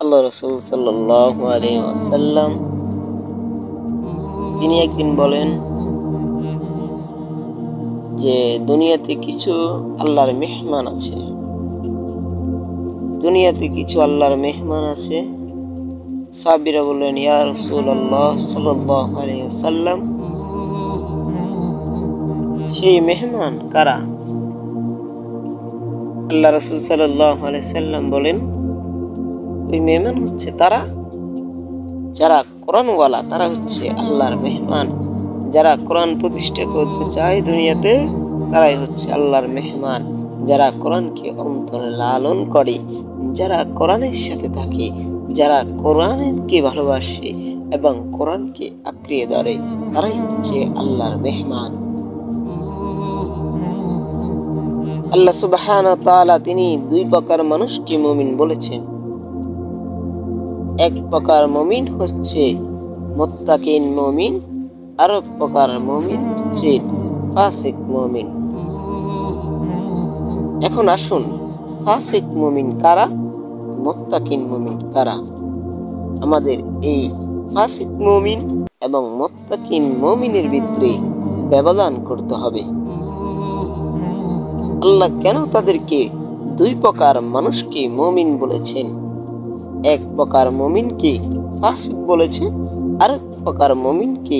আল্লাহ রাসূল সাল্লাল্লাহু আলাইহি ওয়াসাল্লাম তিনি একদিন বলেন যে দুনিয়াতে কিছু আল্লাহর মেহমান আছে। দুনিয়াতে কিছু আল্লাহর মেহমান আছে। সাহাবীরা বললেন, ইয়া রাসূলুল্লাহ সাল্লাল্লাহু আলাইহি ওয়াসাল্লাম, সেই মেহমান কারা? আল্লাহ রাসূল সাল্লাল্লাহু আলাইহি ওয়াসাল্লাম বলেন, ওই মেহমান হচ্ছে তারা যারা কোরআনওয়ালা, তারা হচ্ছে আল্লাহর মেহমান। যারা কোরআন প্রতিষ্ঠা করতে চায় দুনিয়াতে, তারাই হচ্ছে আল্লাহর মেহমান। যারা কোরআনকে অন্তরে লালন করে, যারা কোরআনের সাথে থাকে, যারা কোরআনকে ভালোবাসে এবং কোরআনকে আঁকড়িয়ে ধরে, তারাই হচ্ছে আল্লাহর মেহমান। আল্লাহ সুবহানাহু ওয়া তাআলা তিনি দুই প্রকার মানুষকে মুমিন বলেছেন। এক প্রকার মুমিন হচ্ছে মুত্তাকিন মুমিন, আর এক প্রকার মুমিন হচ্ছে ফাসিক মুমিন। এখন আসুন, ফাসিক মুমিন কারা, মুত্তাকিন মুমিন কারা? আমাদের এই ফাসিক মুমিন এবং মুত্তাকিন মুমিনের ভিতরে ব্যবধান করতে হবে। আল্লাহ কেন তাদেরকে দুই প্রকার মানুষকে মুমিন বলেছেন? এক প্রকার মুমিনকে ফাসিক বলেছেন, আর এক প্রকার মুমিনকে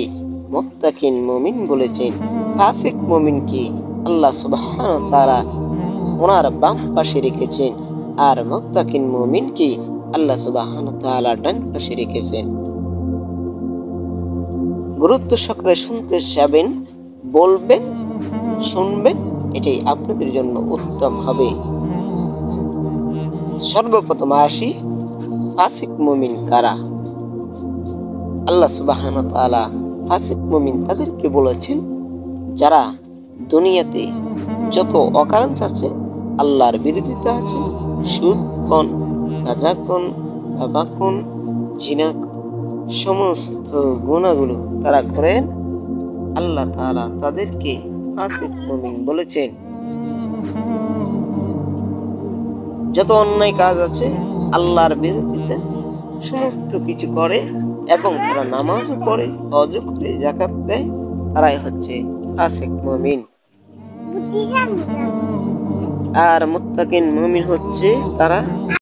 মুত্তাকিন মুমিন বলেছেন। ফাসিক মুমিনকে আল্লাহ সুবহানাহু ওয়া তাআলা ওনার বাম পাশে রেখেছেন, আর মুত্তাকিন মুমিনকে আল্লাহ সুবহানাহু ওয়া তাআলা ডান পাশে রেখেছেন। গুরুত্ব সহকারে শুনতে যাবেন, বলবেন, শুনবেন, এটাই আপনাদের জন্য উত্তম হবে। সর্বপ্রথম আসি, ফাসিক মুমিন কারা? আল্লাহ সুবহানাহু ওয়া তাআলা ফাসিক মুমিন তাদেরকে বলেছেন যারা দুনিয়াতে যত অকারেন্স আছে, আল্লাহর বিরোধিতা আছে, সুদ কোন, গাঁজা কোন, বাবা কোন, জিনা কোন, সমস্ত গুনাহগুলো তারা করেন, আল্লাহ তাআলা তাদেরকে ফাসিক মুমিন বলেছেন। যত অন্যায় কাজ আছে, আল্লাহর বিরোধিতা সমস্ত কিছু করে এবং তারা নামাজও পড়ে, হজও করে, যাকাত দেয়, তারাই হচ্ছে ফাসিক মুমিন। আর মুত্তাকিন মুমিন হচ্ছে তারা